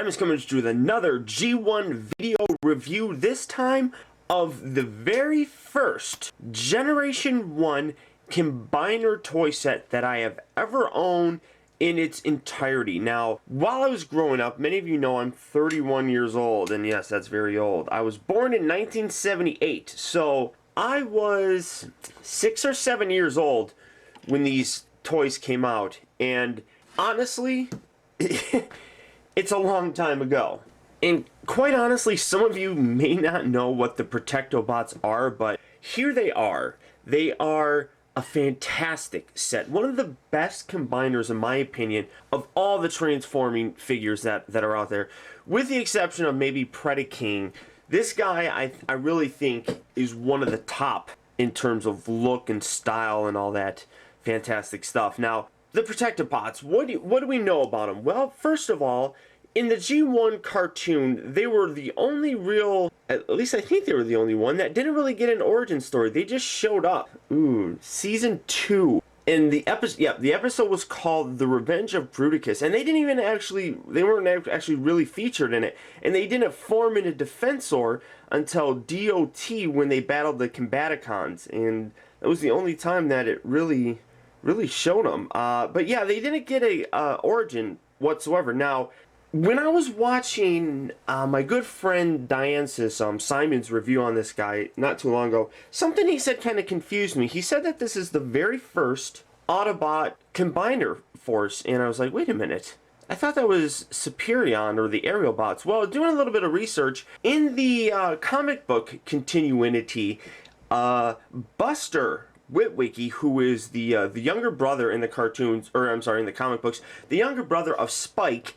Optimus coming to you with another G1 video review, this time of the very first Generation 1 Combiner toy set that I have ever owned in its entirety. Now, while I was growing up, many of you know I'm 31 years old, and yes, that's very old. I was born in 1978, so I was 6 or 7 years old when these toys came out, and honestly, it's a long time ago. And quite honestly, some of you may not know what the Protectobots are, but here they are. They are a fantastic set. One of the best combiners, in my opinion, of all the transforming figures that are out there. With the exception of maybe Predaking. This guy, I really think, is one of the top in terms of look and style and all that fantastic stuff. Now, the Protectobots, what do we know about them? Well, first of all, in the G1 cartoon, they were the only real, at least I think they were the only one, that didn't really get an origin story. They just showed up. Ooh, Season 2. And the episode was called The Revenge of Bruticus, and they weren't actually really featured in it. And they didn't form into Defensor until DOT when they battled the Combaticons, and that was the only time that it really showed them. But yeah, they didn't get a origin whatsoever. Now, when I was watching my good friend Diane's Simon's review on this guy not too long ago, something he said kind of confused me. He said that this is the very first Autobot combiner force, and I was like, wait a minute. I thought that was Superion or the Aerial Bots. Well, doing a little bit of research, in the comic book continuity, Buster Witwicky, who is the younger brother in the cartoons, or I'm sorry, in the comic books, the younger brother of Spike,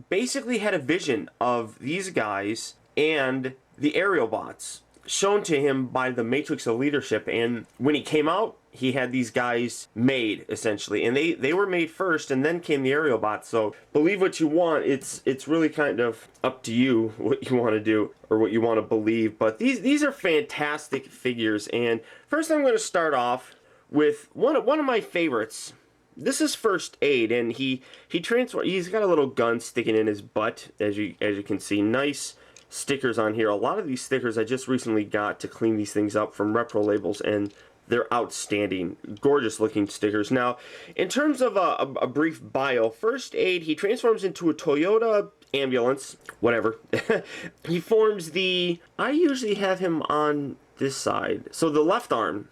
basically had a vision of these guys and the Aerial Bots shown to him by the Matrix of Leadership, and when he came out, he had these guys made, essentially, and they were made first, and then came the Aerial Bots. So believe what you want. It's really kind of up to you what you want to do or what you want to believe, but these are fantastic figures. And first I'm going to start off with one of my favorites. This is First Aid, and he's got a little gun sticking in his butt, as you can see. Nice stickers on here. A lot of these stickers I just recently got to clean these things up from Repro Labels, and they're outstanding. Gorgeous looking stickers. Now, in terms of a brief bio, First Aid, he transforms into a Toyota ambulance, whatever. He forms I usually have him on this side, so the left arm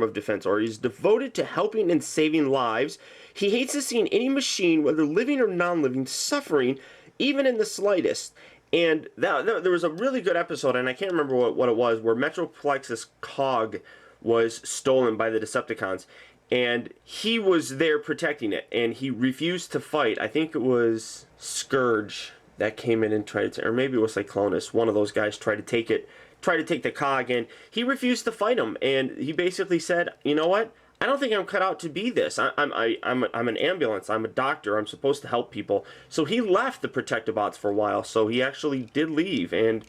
of Defensor. He's devoted to helping and saving lives. He hates to see any machine, whether living or non-living, suffering, even in the slightest. And there was a really good episode, and I can't remember what it was, where Metroplex's cog was stolen by the Decepticons, and he was there protecting it, and he refused to fight. I think it was Scourge that came in and tried to, or maybe it was Cyclonus. One of those guys tried to take the cog, and he refused to fight him, and he basically said, you know what, I don't think I'm cut out to be this. I'm an ambulance. I'm a doctor. I'm supposed to help people. So he left the Protectobots for a while. So he actually did leave, and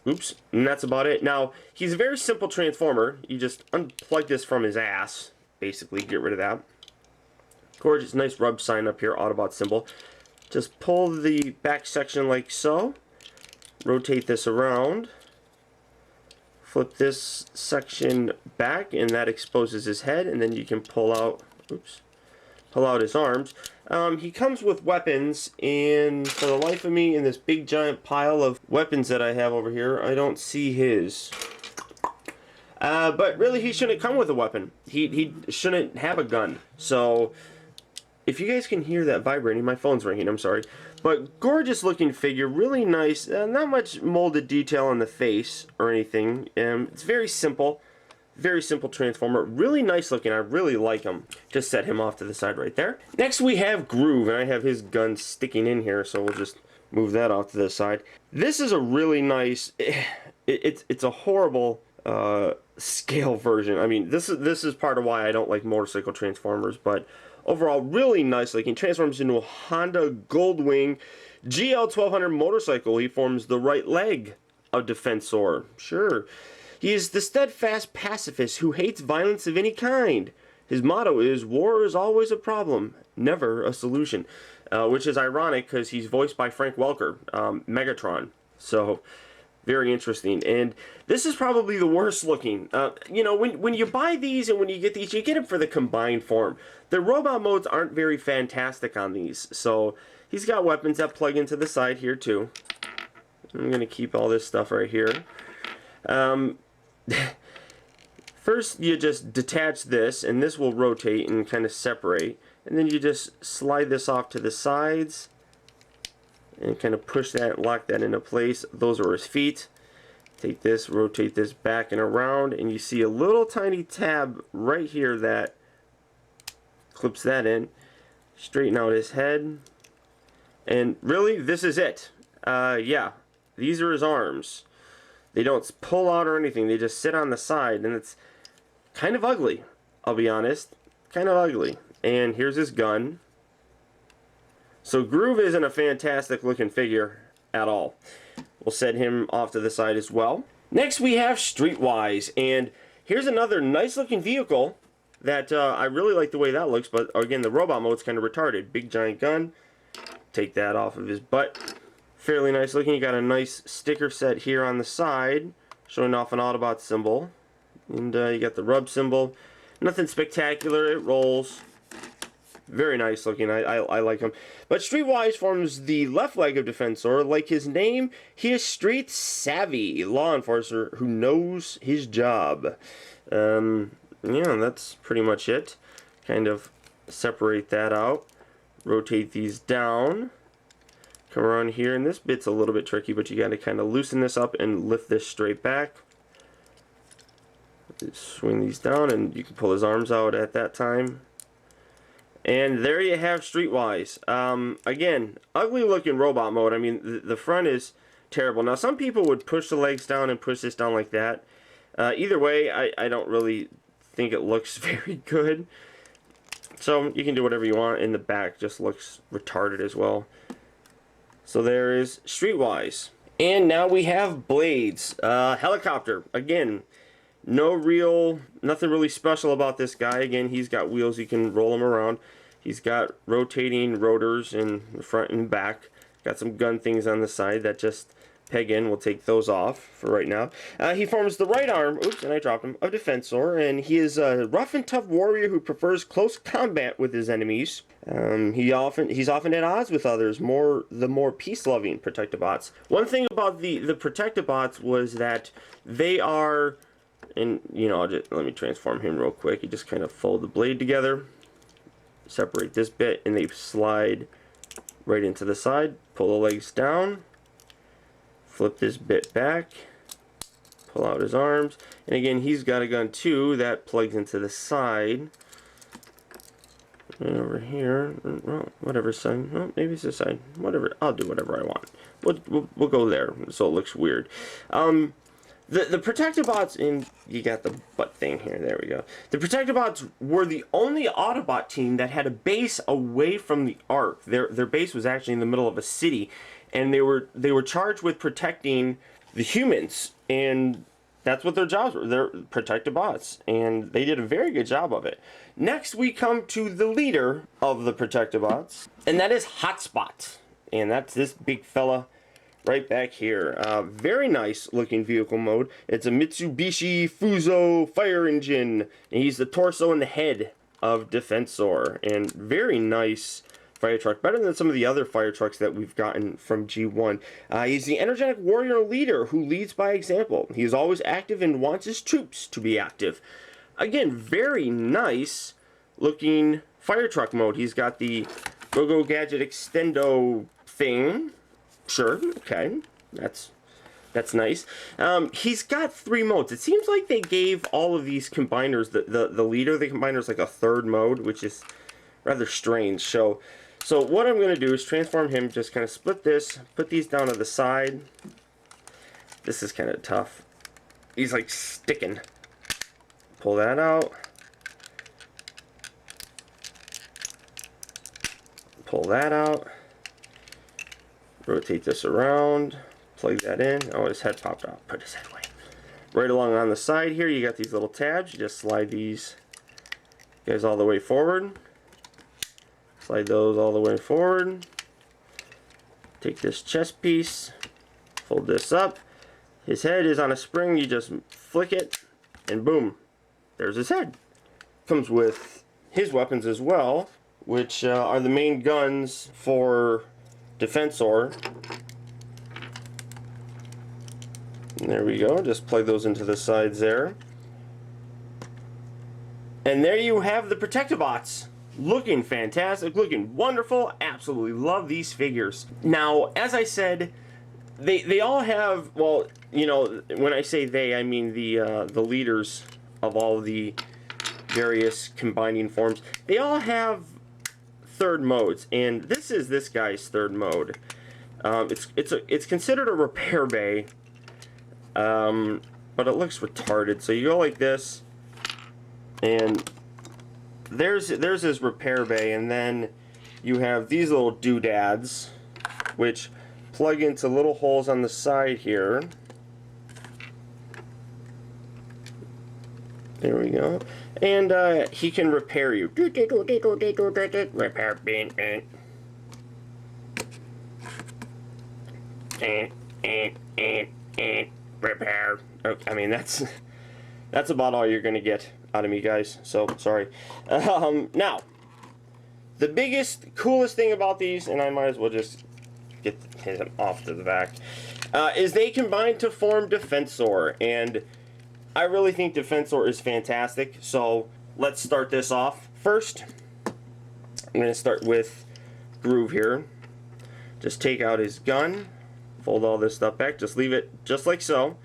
oops, and that's about it. Now, he's a very simple transformer. You just unplug this from his ass, basically, get rid of that. Gorgeous, nice rub sign up here, Autobot symbol. Just pull the back section like so. Rotate this around. Flip this section back, and that exposes his head, and then you can pull out his arms. He comes with weapons, and for the life of me, in this big giant pile of weapons that I have over here, I don't see his. But really, he shouldn't come with a weapon. He shouldn't have a gun. So, if you guys can hear that vibrating, my phone's ringing, I'm sorry. But gorgeous looking figure, really nice, not much molded detail on the face or anything. It's very simple transformer, really nice looking. I really like him. Just set him off to the side right there. Next we have Groove, and I have his gun sticking in here, so we'll just move that off to the side. This is a really nice, it's a horrible scale version. I mean, this is part of why I don't like motorcycle transformers, but overall, really nice looking. Transforms into a Honda Goldwing GL1200 motorcycle. He forms the right leg of Defensor. Sure. He is the steadfast pacifist who hates violence of any kind. His motto is, war is always a problem, never a solution. which is ironic because he's voiced by Frank Welker, Megatron. So, very interesting. And this is probably the worst looking. You know, when you buy these and when you get these, you get them for the combined form. The robot modes aren't very fantastic on these. So, he's got weapons that plug into the side here too. I'm going to keep all this stuff right here. First, you just detach this, and this will rotate and kind of separate. And then you just slide this off to the sides and kind of push that, lock that into place. Those are his feet. Take this, rotate this back and around, and you see a little tiny tab right here that clips that in. Straighten out his head. And really, this is it. Yeah, these are his arms. They don't pull out or anything. They just sit on the side, and it's kind of ugly, I'll be honest. Kind of ugly. And here's his gun. So Groove isn't a fantastic looking figure at all. We'll set him off to the side as well. Next we have Streetwise, and here's another nice looking vehicle that I really like the way that looks, but again the robot mode's kind of retarded. Big giant gun. Take that off of his butt. Fairly nice looking. You got a nice sticker set here on the side showing off an Autobot symbol. And you got the rub symbol. Nothing spectacular. It rolls. Very nice looking. I like him. But Streetwise forms the left leg of Defensor. Like his name, he is street savvy law enforcer who knows his job. Yeah, that's pretty much it. Kind of separate that out. Rotate these down. Come around here, and this bit's a little bit tricky, but you got to kind of loosen this up and lift this straight back. Swing these down, and you can pull his arms out at that time. And there you have Streetwise. Again, ugly looking robot mode. I mean, the front is terrible. Now, some people would push the legs down and push this down like that. Either way, I don't really think it looks very good. So, you can do whatever you want. In the back just looks retarded as well. So there is Streetwise. And now we have Blades. Helicopter. Again, nothing really special about this guy. Again, he's got wheels, you can roll him around. He's got rotating rotors in the front and back. Got some gun things on the side that just peg in. We'll take those off for right now. He forms the right arm, oops, and I dropped him, of Defensor, and he is a rough and tough warrior who prefers close combat with his enemies. He's often at odds with others, the more peace-loving Protectobots. One thing about the Protectobots was that they are, and you know, let me transform him real quick. You just kind of fold the blade together, separate this bit, and they slide right into the side. Pull the legs down, flip this bit back, pull out his arms, and again he's got a gun too that plugs into the side. And over here, well, whatever side, well, maybe it's this side, whatever, I'll do whatever I want. We'll go there so it looks weird. The Protectobots, and you got the butt thing here, there we go. The Protectobots were the only Autobot team that had a base away from the Ark. Their base was actually in the middle of a city, and they were charged with protecting the humans, and that's what their jobs were. They're Protectobots, and they did a very good job of it. Next, we come to the leader of the Protectobots, and that is Hotspot, and that's this big fella right back here. Very nice looking vehicle mode. It's a Mitsubishi Fuso fire engine, and he's the torso and the head of Defensor, and very nice fire truck, better than some of the other fire trucks that we've gotten from G1. He's the energetic warrior leader who leads by example. He is always active and wants his troops to be active. Again, very nice looking fire truck mode. He's got the Go-Go Gadget Extendo thing. Sure, okay, that's nice. He's got 3 modes. It seems like they gave all of these combiners, the leader of the combiners, like a 3rd mode, which is rather strange. So what I'm going to do is transform him, just kind of split this, put these down to the side. This is kind of tough. He's like sticking. Pull that out. Pull that out. Rotate this around. Plug that in. Oh, his head popped out. Put his head away. Right along on the side here, you got these little tabs. You just slide these guys all the way forward. Slide those all the way forward. Take this chest piece, fold this up. His head is on a spring, you just flick it, and boom, there's his head. Comes with his weapons as well, which are the main guns for Defensor. And there we go, just plug those into the sides there. And there you have the Protectobots. Looking fantastic, looking wonderful. Absolutely love these figures. Now, as I said, they all have, well, you know, when I say they, I mean the leaders of all the various combining forms. They all have third modes, and this is this guy's third mode. It's considered a repair bay, but it looks retarded. So you go like this, and there's his repair bay, and then you have these little doodads, which plug into little holes on the side here. There we go. And he can repair you. Repair bin. Repair. Okay, I mean, that's about all you're gonna get out of me, guys. So sorry. Now, the biggest, coolest thing about these, and I might as well just get him off to the back, is they combine to form Defensor, and I really think Defensor is fantastic. So let's start this off. First, I'm going to start with Groove here. Just take out his gun, fold all this stuff back, just leave it just like so.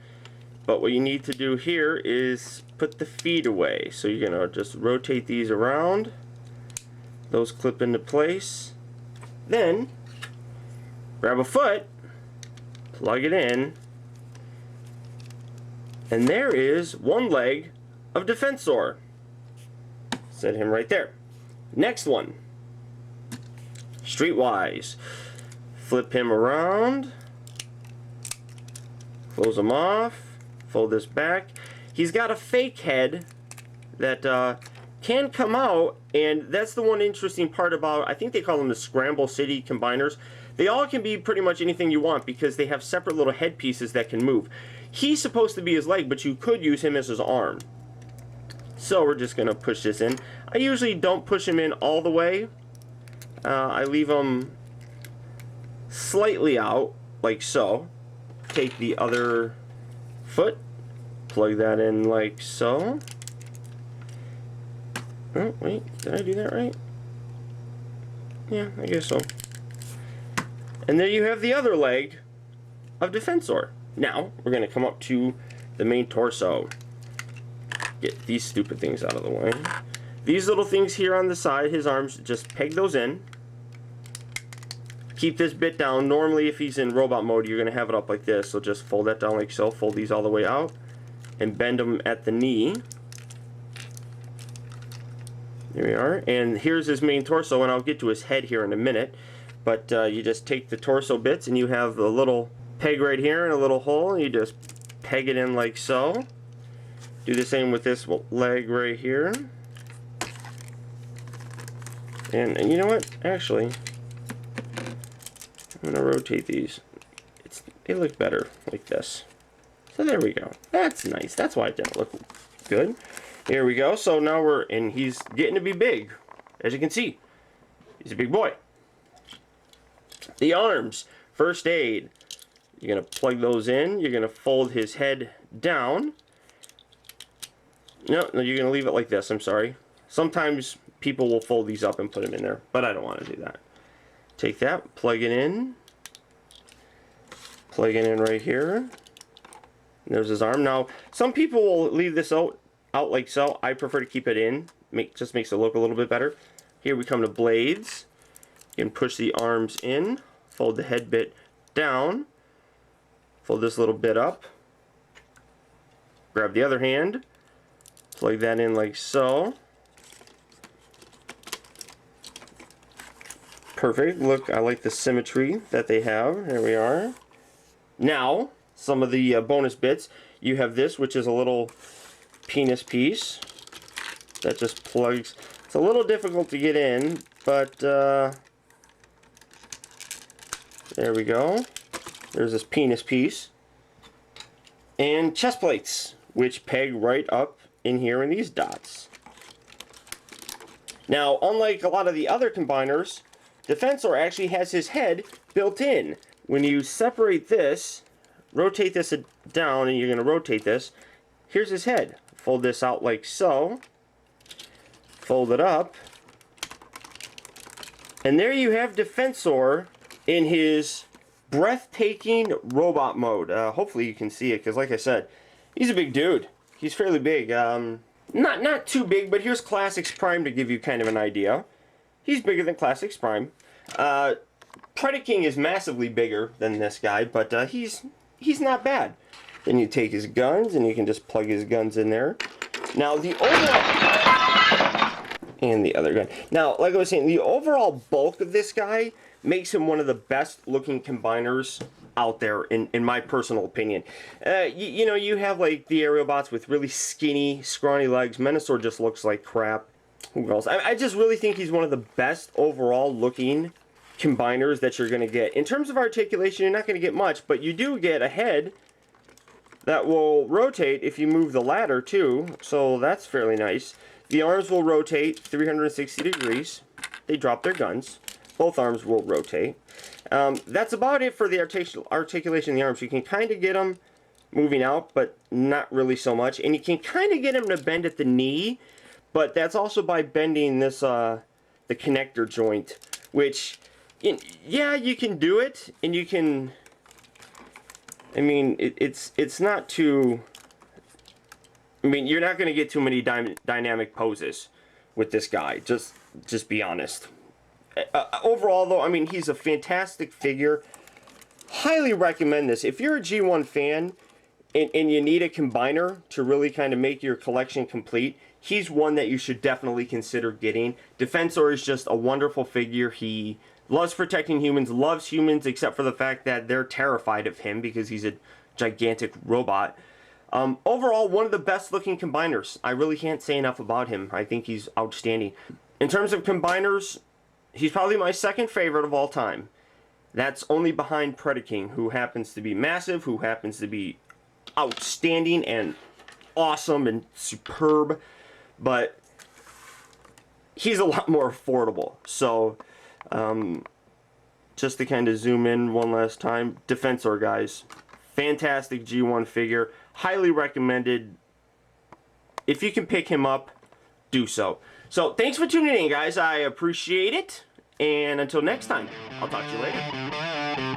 But what you need to do here is put the feet away. So you're going to just rotate these around. Those clip into place. Then grab a foot, plug it in, and there is one leg of Defensor. Set him right there. Next one, Streetwise. Flip him around, close him off, fold this back. He's got a fake head that can come out, and that's the one interesting part about, I think they call them the Scramble City Combiners. They all can be pretty much anything you want because they have separate little head pieces that can move. He's supposed to be his leg, but you could use him as his arm. So we're just going to push this in. I usually don't push him in all the way. I leave him slightly out, like so. Take the other foot, plug that in like so. Oh, wait, did I do that right? Yeah, I guess so. And there you have the other leg of Defensor. Now, we're going to come up to the main torso. Get these stupid things out of the way. These little things here on the side, his arms, just peg those in. Keep this bit down. Normally, if he's in robot mode, you're going to have it up like this. So just fold that down like so. Fold these all the way out. And bend them at the knee. There we are. And here's his main torso, and I'll get to his head here in a minute. But you just take the torso bits, and you have the little peg right here and a little hole. And you just peg it in like so. Do the same with this leg right here. And you know what? Actually, I'm going to rotate these. They look better like this. So there we go. That's nice. That's why it didn't look good. Here we go. So now and he's getting to be big. As you can see, he's a big boy. The arms, first aid. You're going to plug those in. You're going to fold his head down. No, you're going to leave it like this. I'm sorry. Sometimes people will fold these up and put them in there, but I don't want to do that. Take that, plug it in. Plug it in right here. And there's his arm. Now, some people will leave this out like so. I prefer to keep it in. Just makes it look a little bit better. Here we come to blades. You can push the arms in. Fold the head bit down. Fold this little bit up. Grab the other hand. Plug that in like so. Perfect. Look, I like the symmetry that they have. There we are. Now, some of the bonus bits. You have this, which is a little penis piece that just plugs. It's a little difficult to get in, but there we go. There's this penis piece. And chest plates, which peg right up in here in these dots. Now, unlike a lot of the other combiners, Defensor actually has his head built in. When you separate this, rotate this down, and you're going to rotate this, here's his head. Fold this out like so. Fold it up. And there you have Defensor in his breathtaking robot mode. Hopefully you can see it, because like I said, he's a big dude. He's fairly big. Not too big, but here's Classics Prime to give you kind of an idea. He's bigger than Classics Prime. Predaking is massively bigger than this guy, but he's not bad. Then you take his guns, and you can just plug his guns in there. Now, the overall... And the other gun. Now, like I was saying, the overall bulk of this guy makes him one of the best looking combiners out there, in my personal opinion. You know, you have like the aerial bots with really skinny, scrawny legs. Menasor just looks like crap. Who else? I just really think he's one of the best overall looking combiners that you're going to get. In terms of articulation, you're not going to get much, but you do get a head that will rotate if you move the ladder too, so that's fairly nice. The arms will rotate 360 degrees. They drop their guns. Both arms will rotate. That's about it for the articulation of the arms. You can kind of get them moving out, but not really so much. And you can kind of get them to bend at the knee, but that's also by bending this the connector joint, which, yeah, you can do it, and you can... I mean, it's not too... I mean, you're not going to get too many dynamic poses with this guy. Just be honest. Overall, though, I mean, he's a fantastic figure. Highly recommend this. If you're a G1 fan and you need a combiner to really kind of make your collection complete, he's one that you should definitely consider getting. Defensor is just a wonderful figure. He loves protecting humans, loves humans, except for the fact that they're terrified of him because he's a gigantic robot. Overall, one of the best looking combiners. I really can't say enough about him. I think he's outstanding. In terms of combiners, he's probably my second favorite of all time. That's only behind Predaking, who happens to be massive, who happens to be outstanding and awesome and superb, but he's a lot more affordable. So, just to kind of zoom in one last time, Defensor, guys. Fantastic G1 figure. Highly recommended. If you can pick him up, do so. So, thanks for tuning in, guys. I appreciate it. And until next time, I'll talk to you later.